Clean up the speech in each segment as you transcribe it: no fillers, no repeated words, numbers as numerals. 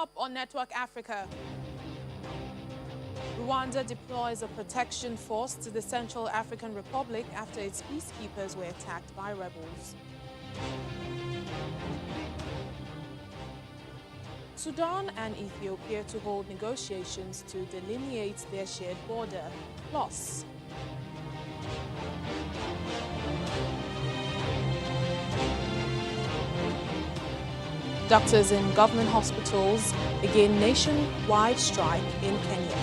up on Network Africa. Rwanda deploys a protection force to the Central African Republic after its peacekeepers were attacked by rebels. Sudan and Ethiopia to hold negotiations to delineate their shared border. Plus, doctors in government hospitals begin nationwide strike in Kenya.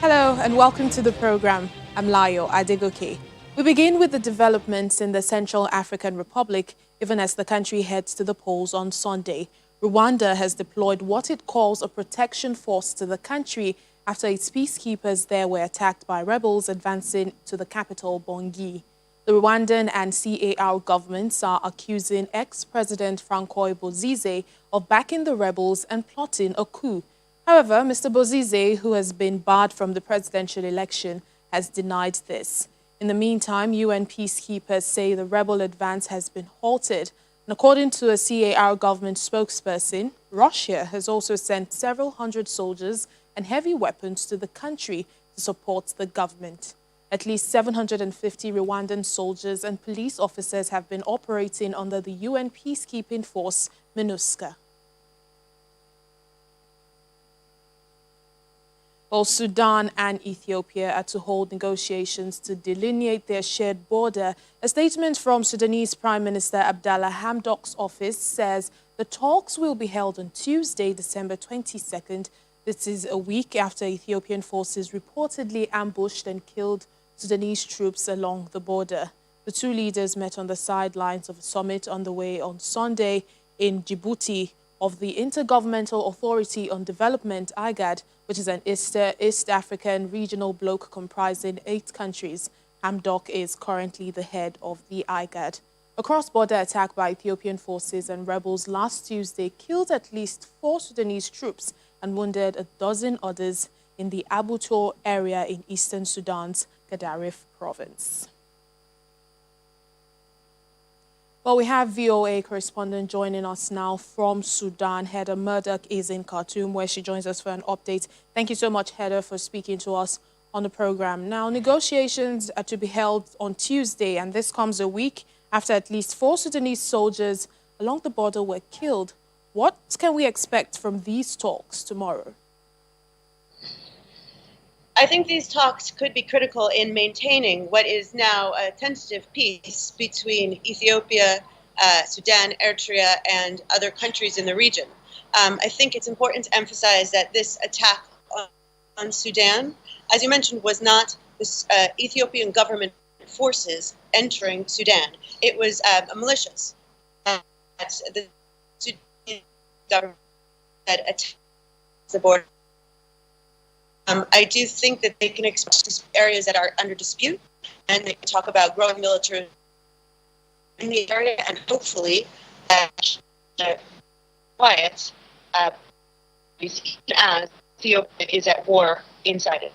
Hello and welcome to the program. I'm Layo Adegoke. We begin with the developments in the Central African Republic, even as the country heads to the polls on Sunday. Rwanda has deployed what it calls a protection force to the country after its peacekeepers there were attacked by rebels advancing to the capital, Bangui. The Rwandan and CAR governments are accusing ex-President Francois Bozize of backing the rebels and plotting a coup. However, Mr. Bozize, who has been barred from the presidential election, has denied this. In the meantime, UN peacekeepers say the rebel advance has been halted. And according to a CAR government spokesperson, Russia has also sent several hundred soldiers and heavy weapons to the country to support the government. At least 750 Rwandan soldiers and police officers have been operating under the UN peacekeeping force, MINUSCA. Both Sudan and Ethiopia are to hold negotiations to delineate their shared border. A statement from Sudanese Prime Minister Abdallah Hamdok's office says the talks will be held on Tuesday, December 22nd. This is a week after Ethiopian forces reportedly ambushed and killed Sudanese troops along the border. The two leaders met on the sidelines of a summit underway on Sunday in Djibouti of the Intergovernmental Authority on Development, IGAD, which is an East African regional bloc comprising 8 countries. Hamdok is currently the head of the IGAD. A cross-border attack by Ethiopian forces and rebels last Tuesday killed at least 4 Sudanese troops and wounded a dozen others in the Abu Tor area in eastern Sudan's Gadaref province. Well, we have VOA correspondent joining us now from Sudan. Heather Murdoch is in Khartoum, where she joins us for an update. Thank you so much, Heather, for speaking to us on the program. Now, negotiations are to be held on Tuesday, and this comes a week after at least 4 Sudanese soldiers along the border were killed. What can we expect from these talks tomorrow? I think these talks could be critical in maintaining what is now a tentative peace between Ethiopia, Sudan, Eritrea, and other countries in the region. I think it's important to emphasize that this attack on Sudan, as you mentioned, was not the Ethiopian government forces entering Sudan. It was militias. The Sudan government had attacked the border. I do think that they can express areas that are under dispute, and they can talk about growing militarism in the area, and hopefully quiet as Ethiopia is at war inside it.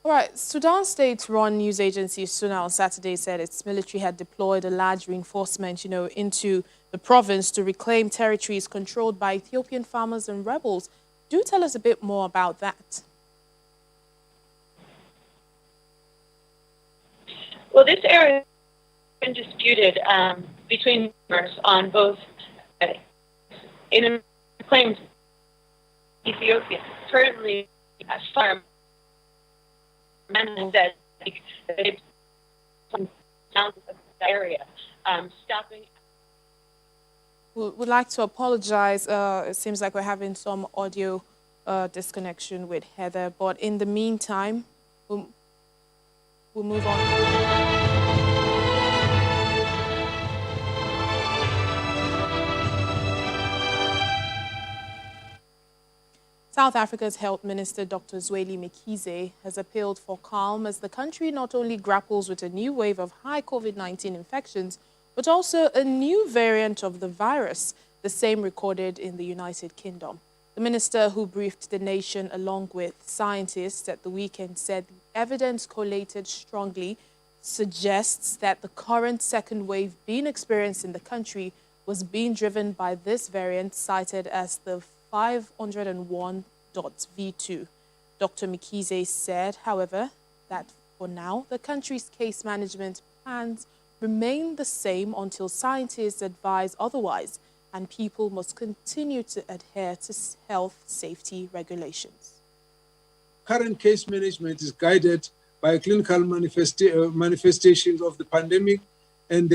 All right, Sudan state-run news agency SUNA on Saturday said its military had deployed a large reinforcement, into the province to reclaim territories controlled by Ethiopian farmers and rebels. Do tell us a bit more about that. Well, this area has been disputed between farmers on both in claims Ethiopia. Currently, a farm said that some sounds of the area stopping. We'd like to apologize. It seems like we're having some audio disconnection with Heather. But in the meantime, we'll move on. South Africa's Health Minister, Dr. Zweli Mkhize, has appealed for calm as the country not only grapples with a new wave of high COVID-19 infections, but also a new variant of the virus, the same recorded in the United Kingdom. The minister who briefed the nation along with scientists at the weekend said the evidence collated strongly suggests that the current second wave being experienced in the country was being driven by this variant cited as the 501.V2. Dr. Mikize said, however, that for now, the country's case management plans remain the same until scientists advise otherwise, and people must continue to adhere to health safety regulations. Current case management is guided by clinical manifestations of the pandemic, and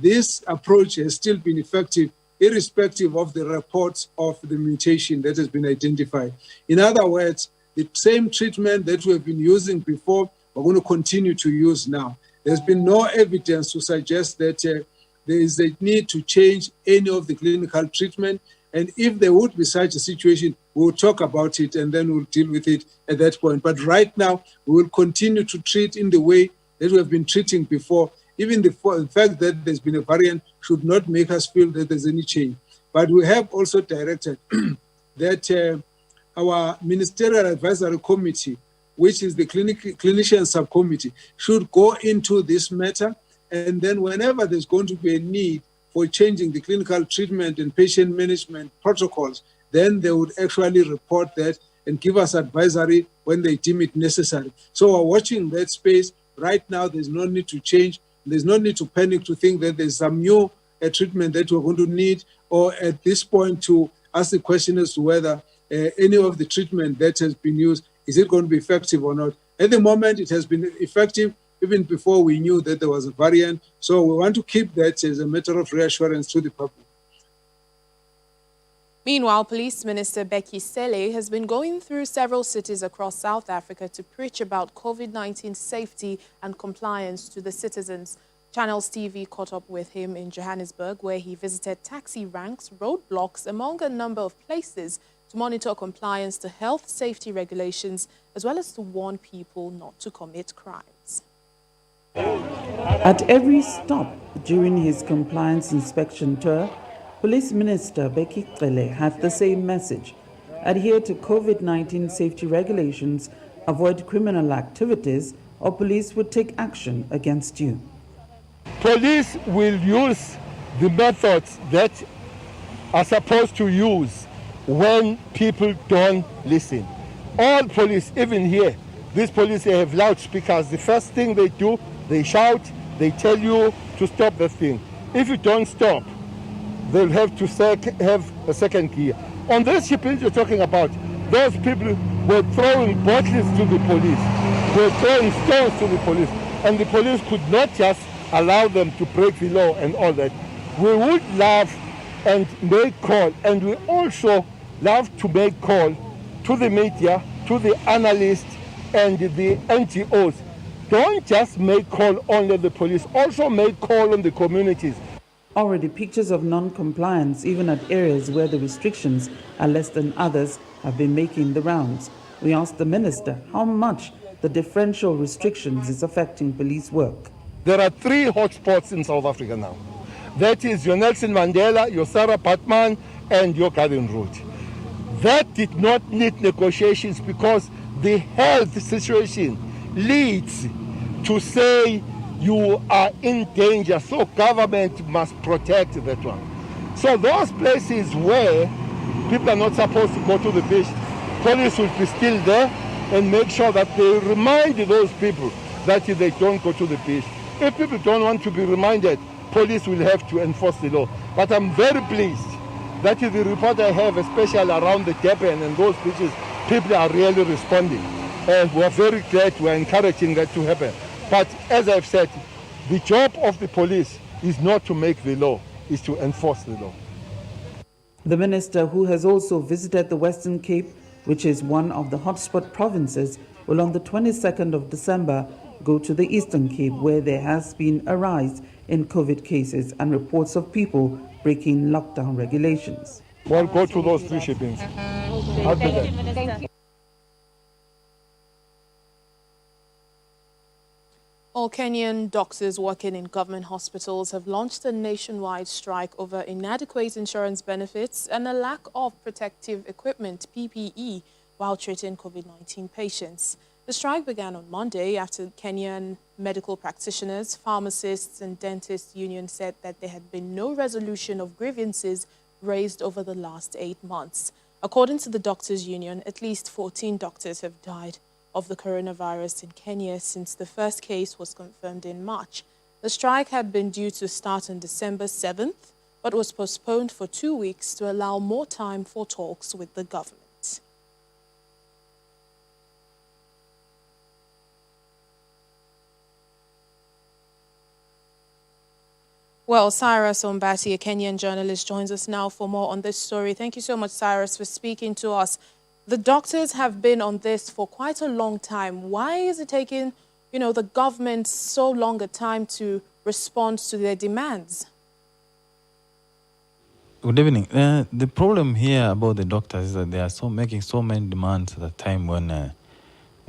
this approach has still been effective irrespective of the reports of the mutation that has been identified. In other words, the same treatment that we have been using before, we're going to continue to use now. There's been no evidence to suggest that there is a need to change any of the clinical treatment. And if there would be such a situation, we'll talk about it and then we'll deal with it at that point. But right now, we will continue to treat in the way that we have been treating before. Even the fact that there's been a variant should not make us feel that there's any change. But we have also directed that our Ministerial Advisory Committee, which is the clinician subcommittee, should go into this matter. And then whenever there's going to be a need for changing the clinical treatment and patient management protocols, then they would actually report that and give us advisory when they deem it necessary. So we're watching that space. Right now, there's no need to change. There's no need to panic to think that there's some new treatment that we're going to need, or at this point to ask the question as to whether any of the treatment that has been used, is it going to be effective or not? At the moment, it has been effective even before we knew that there was a variant. So we want to keep that as a matter of reassurance to the public. Meanwhile, Police Minister Becky Cele has been going through several cities across South Africa to preach about COVID-19 safety and compliance to the citizens. Channels TV caught up with him in Johannesburg, where he visited taxi ranks, roadblocks, among a number of places to monitor compliance to health safety regulations, as well as to warn people not to commit crimes. At every stop during his compliance inspection tour, Police Minister Becky Cele had the same message: adhere to COVID-19 safety regulations, avoid criminal activities, or police would take action against you. Police will use the methods that are supposed to use when people don't listen. All police, even here, these police, they have loudspeakers. The first thing they do, they shout, they tell you to stop the thing. If you don't stop, they'll have to have a second gear. On those shipments you're talking about, those people were throwing bottles to the police, were throwing stones to the police, and the police could not just allow them to break the law and all that. We would love and make call, and we also love to make call to the media, to the analysts and the NGOs. Don't just make call only the police, also make call on the communities. Already pictures of non-compliance, even at areas where the restrictions are less than others, have been making the rounds. We asked the minister how much the differential restrictions is affecting police work. There are 3 hotspots in South Africa now. That is your Nelson Mandela, your Sarah Patman, and your Garden Road. That did not need negotiations because the health situation leads to say you are in danger, so government must protect that one. So those places where people are not supposed to go to the beach, police will be still there and make sure that they remind those people that they don't go to the beach. If people don't want to be reminded, police will have to enforce the law. But I'm very pleased that the report I have, especially around the Durban and those beaches, people are really responding. And we're very glad, we're encouraging that to happen. But as I've said, the job of the police is not to make the law, is to enforce the law. The minister, who has also visited the Western Cape, which is one of the hotspot provinces, will on the 22nd of December go to the Eastern Cape, where there has been a rise in COVID cases and reports of people breaking lockdown regulations. We'll go to those 3 shippings. I'll do that. All Kenyan doctors working in government hospitals have launched a nationwide strike over inadequate insurance benefits and a lack of protective equipment, PPE, while treating COVID-19 patients. The strike began on Monday after Kenyan medical practitioners, pharmacists and dentists union said that there had been no resolution of grievances raised over the last 8 months. According to the doctors' union, at least 14 doctors have died of the coronavirus in Kenya since the first case was confirmed in March. The strike had been due to start on December 7th, but was postponed for 2 weeks to allow more time for talks with the government. Well, Cyrus Ombati, a Kenyan journalist, joins us now for more on this story. Thank you so much, Cyrus, for speaking to us. The doctors have been on this for quite a long time. Why is it taking, the government so long a time to respond to their demands? Good evening. The problem here about the doctors is that they are making so many demands at a time when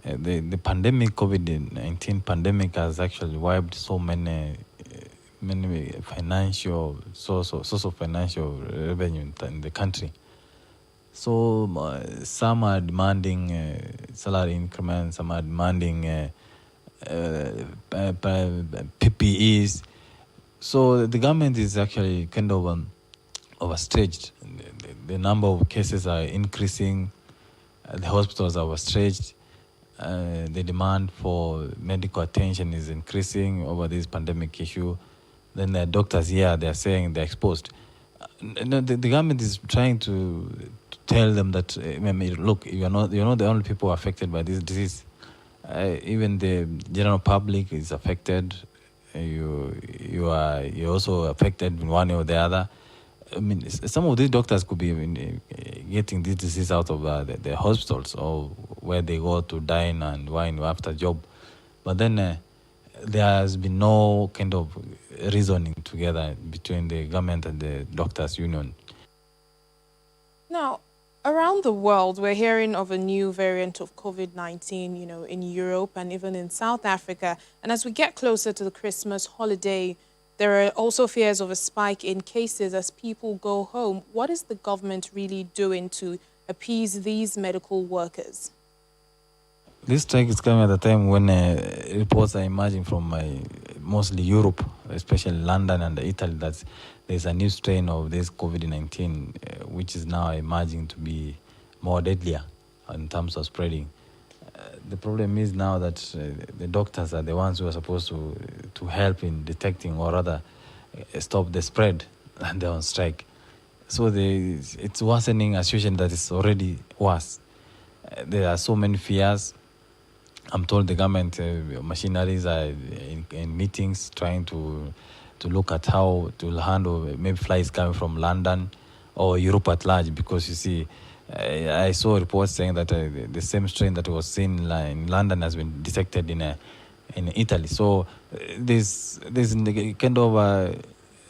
the pandemic, COVID-19 pandemic, has actually wiped so many financial source of financial revenue in the country. So some are demanding salary increments, some are demanding PPEs. So the government is actually kind of overstretched. The number of cases are increasing. The hospitals are overstretched. The demand for medical attention is increasing over this pandemic issue. Then the doctors here, they are saying they're exposed. The government is trying to tell them that, look, you're not the only people affected by this disease. Even the general public is affected. You're also affected in one way or the other. Some of these doctors could be getting this disease out of the hospitals or where they go to dine and wine after job. But then there has been no kind of reasoning together between the government and the doctors' union. Now, around the world, we're hearing of a new variant of COVID-19, in Europe and even in South Africa. And as we get closer to the Christmas holiday, there are also fears of a spike in cases as people go home. What is the government really doing to appease these medical workers? This strike is coming at a time when reports are emerging from mostly Europe, especially London and Italy, that there's a new strain of this COVID-19, which is now emerging to be more deadlier in terms of spreading. The problem is now that the doctors are the ones who are supposed to help in detecting or rather stop the spread, and they're on strike. So it's worsening a situation that is already worse. There are so many fears. I'm told the government machineries are in meetings trying to look at how to handle maybe flights coming from London or Europe at large, because you see, I saw reports saying that the same strain that was seen in London has been detected in Italy. So there's kind of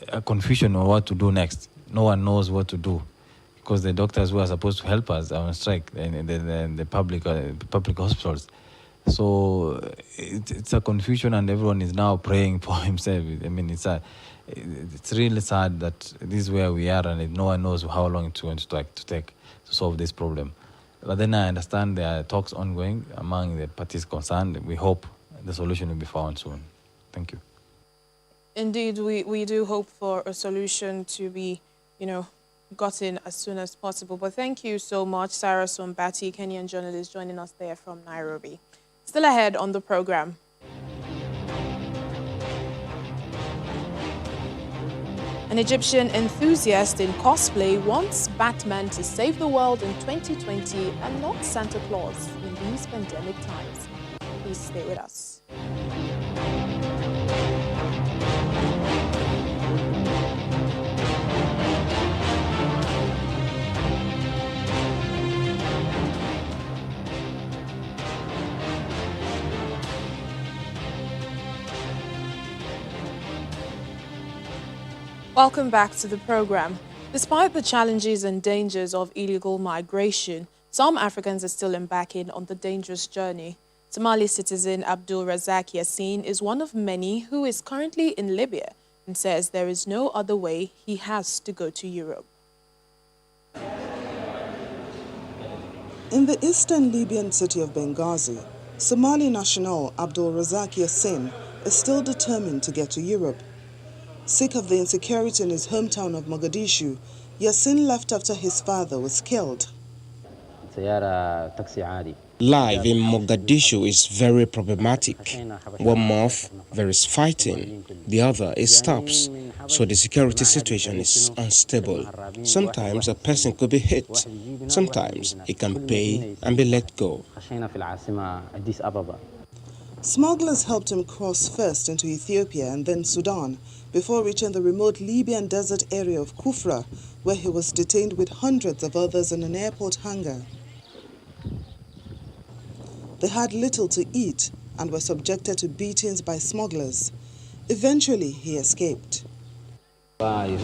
a confusion on what to do next. No one knows what to do, because the doctors who are supposed to help us are on strike in the public hospitals. So it's a confusion, and everyone is now praying for himself. It's really sad that this is where we are, and no one knows how long it's going to take to solve this problem. But then I understand there are talks ongoing among the parties concerned. We hope the solution will be found soon. Thank you. Indeed, we do hope for a solution to be, gotten as soon as possible. But thank you so much, Cyrus Ombati, Kenyan journalist, joining us there from Nairobi. Still ahead on the program. An Egyptian enthusiast in cosplay wants Batman to save the world in 2020 and not Santa Claus in these pandemic times. Please stay with us. Welcome back to the program. Despite the challenges and dangers of illegal migration, some Africans are still embarking on the dangerous journey. Somali citizen Abdul Razak Yassin is one of many who is currently in Libya and says there is no other way he has to go to Europe. In the eastern Libyan city of Benghazi, Somali national Abdul Razak Yassin is still determined to get to Europe. Sick of the insecurity in his hometown of Mogadishu, Yassin left after his father was killed. Life in Mogadishu is very problematic. 1 month there is fighting, the other it stops. So the security situation is unstable. Sometimes a person could be hit, sometimes he can pay and be let go. Smugglers helped him cross first into Ethiopia and then Sudan before reaching the remote Libyan desert area of Kufra, where he was detained with hundreds of others in an airport hangar. They had little to eat and were subjected to beatings by smugglers. Eventually, he escaped. I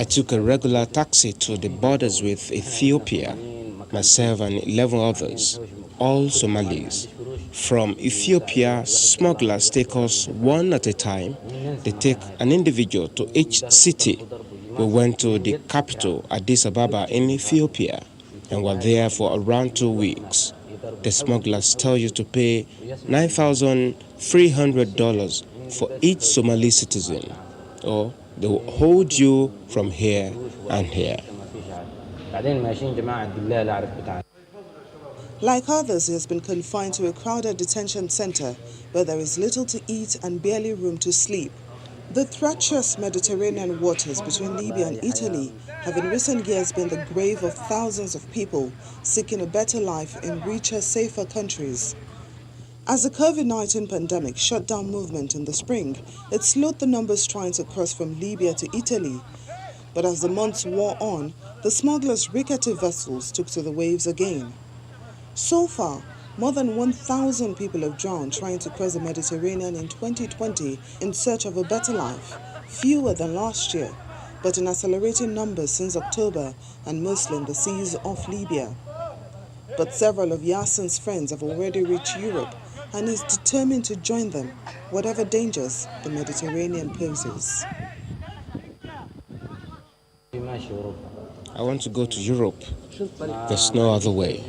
took a regular taxi to the borders with Ethiopia, myself and 11 others, all Somalis. From Ethiopia, smugglers take us one at a time. They take an individual to each city. We went to the capital, Addis Ababa in Ethiopia, and were there for around 2 weeks. The smugglers tell you to pay $9,300 for each Somali citizen, or they will hold you from here and here. Like others, he has been confined to a crowded detention center where there is little to eat and barely room to sleep. The treacherous Mediterranean waters between Libya and Italy have in recent years been the grave of thousands of people seeking a better life in richer, safer countries. As the COVID-19 pandemic shut down movement in the spring, it slowed the numbers trying to cross from Libya to Italy. But as the months wore on, the smugglers' rickety vessels took to the waves again. So far, more than 1,000 people have drowned trying to cross the Mediterranean in 2020 in search of a better life, fewer than last year, but in accelerating numbers since October and mostly in the seas off Libya. But several of Yassin's friends have already reached Europe and is determined to join them, whatever dangers the Mediterranean poses. I want to go to Europe. There's no other way.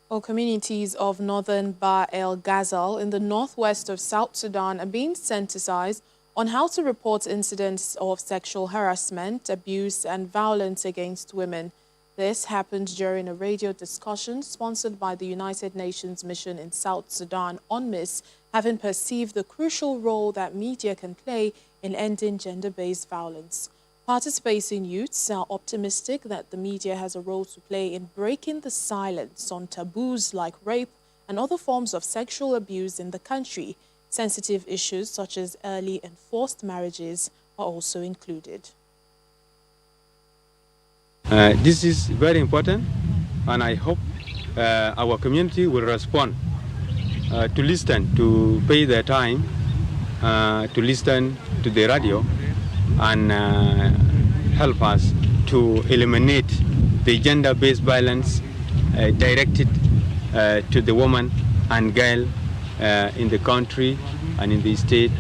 All communities of northern Bahr el Ghazal in the northwest of South Sudan are being sensitized on how to report incidents of sexual harassment, abuse, and violence against women. This happened during a radio discussion sponsored by the United Nations mission in South Sudan, UNMISS, having perceived the crucial role that media can play in ending gender-based violence. Participating youths are optimistic that the media has a role to play in breaking the silence on taboos like rape and other forms of sexual abuse in the country. Sensitive issues such as early and forced marriages are also included. This is very important, and I hope our community will respond to listen, to pay their time, to listen to the radio, and help us to eliminate the gender-based violence directed to the woman and girl in the country and in the state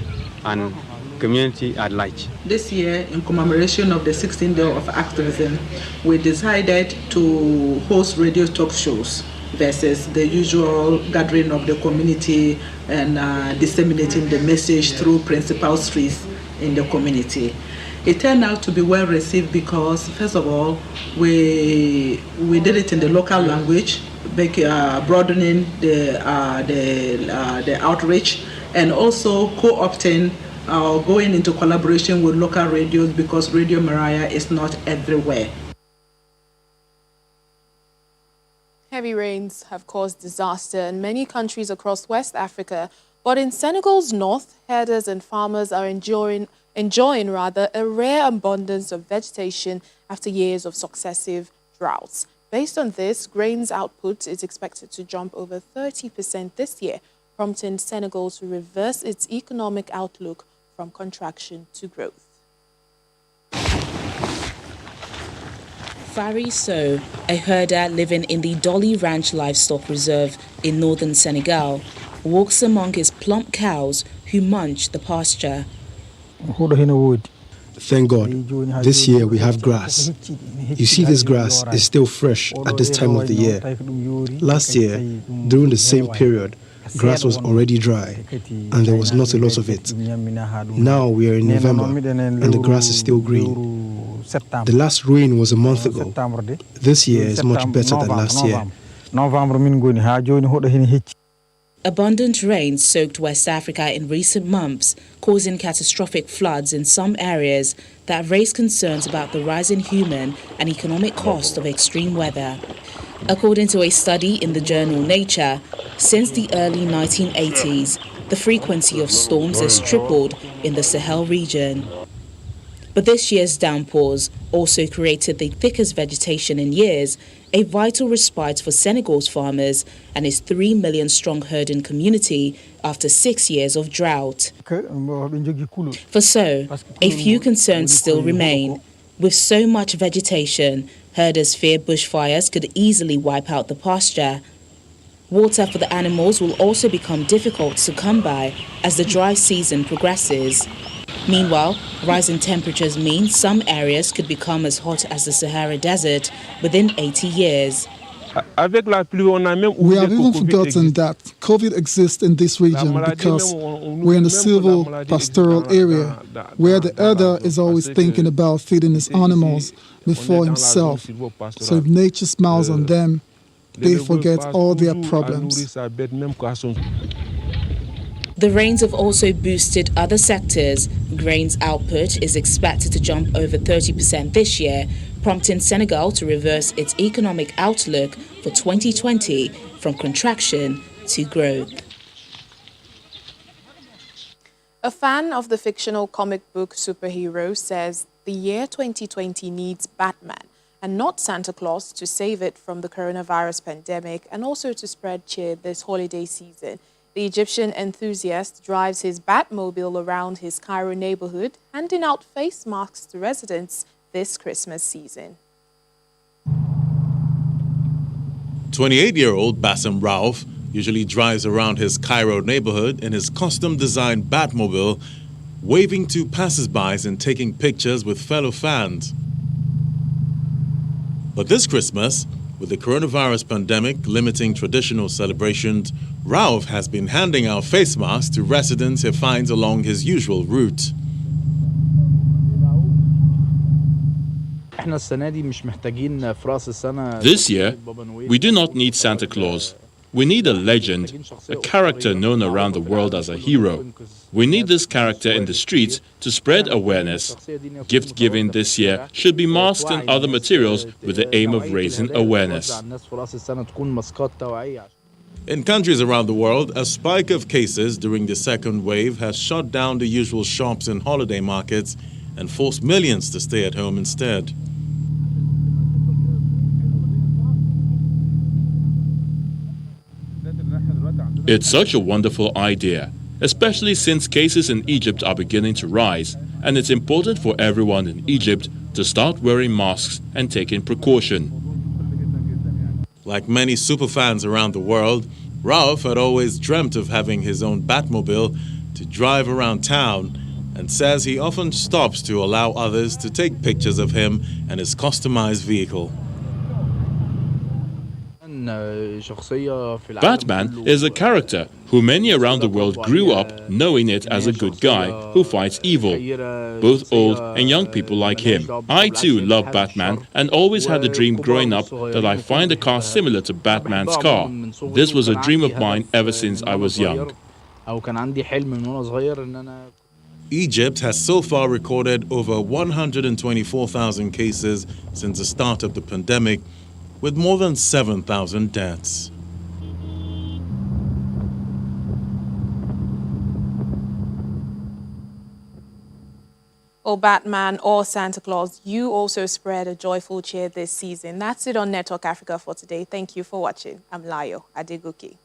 and community at large. This year, in commemoration of the 16th Day of Activism, we decided to host radio talk shows versus the usual gathering of the community and disseminating the message through principal streets in the community. It turned out to be well received because, first of all, we did it in the local language, broadening the outreach, and also co-opting going into collaboration with local radios because Radio Mariah is not everywhere. Heavy rains have caused disaster in many countries across West Africa, but in Senegal's north, herders and farmers are enjoying a rare abundance of vegetation after years of successive droughts. Based on this, grains output is expected to jump over 30% this year, prompting Senegal to reverse its economic outlook from contraction to growth. Fari So, a herder living in the Dolly Ranch Livestock Reserve in northern Senegal, walks among his plump cows who munch the pasture. Thank God, this year we have grass. You see, this grass is still fresh at this time of the year. Last year, during the same period, grass was already dry and there was not a lot of it. Now we are in November and the grass is still green. The last rain was a month ago. This year is much better than last year. Abundant rain soaked West Africa in recent months, causing catastrophic floods in some areas that raise concerns about the rising human and economic cost of extreme weather. According to a study in the journal Nature, since the early 1980s, the frequency of storms has tripled in the Sahel region. But this year's downpours also created the thickest vegetation in years, a vital respite for Senegal's farmers and its 3 million strong herding community after 6 years of drought. For so, a few concerns still remain. With so much vegetation, herders fear bushfires could easily wipe out the pasture. Water for the animals will also become difficult to come by as the dry season progresses. Meanwhile, rising temperatures mean some areas could become as hot as the Sahara Desert within 80 years. We have even forgotten that COVID exists in this region because we're in a silvo-pastoral area where the herder is always thinking about feeding his animals before himself. So if nature smiles on them, they forget all their problems. The rains have also boosted other sectors. Grains output is expected to jump over 30% this year, prompting Senegal to reverse its economic outlook for 2020 from contraction to growth. A fan of the fictional comic book superhero says the year 2020 needs Batman and not Santa Claus to save it from the coronavirus pandemic and also to spread cheer this holiday season. The Egyptian enthusiast drives his Batmobile around his Cairo neighborhood, handing out face masks to residents this Christmas season. 28-year-old Bassem Rauf usually drives around his Cairo neighborhood in his custom-designed Batmobile, waving to passers-by and taking pictures with fellow fans. But this Christmas, with the coronavirus pandemic limiting traditional celebrations, Rauf has been handing out face masks to residents he finds along his usual route. This year, we do not need Santa Claus. We need a legend, a character known around the world as a hero. We need this character in the streets to spread awareness. Gift giving this year should be masks and other materials with the aim of raising awareness. In countries around the world, a spike of cases during the second wave has shut down the usual shops and holiday markets and forced millions to stay at home instead. It's such a wonderful idea, especially since cases in Egypt are beginning to rise, and it's important for everyone in Egypt to start wearing masks and taking precaution. Like many superfans around the world, Rauf had always dreamt of having his own Batmobile to drive around town and says he often stops to allow others to take pictures of him and his customized vehicle. Batman is a character who many around the world grew up knowing it as a good guy who fights evil. Both old and young people like him. I too love Batman and always had a dream growing up that I find a car similar to Batman's car. This was a dream of mine ever since I was young. Egypt has so far recorded over 124,000 cases since the start of the pandemic, with more than 7,000 deaths. Well, Batman or Santa Claus, you also spread a joyful cheer this season. That's it on Network Africa for today. Thank you for watching. I'm Layo Adegoke.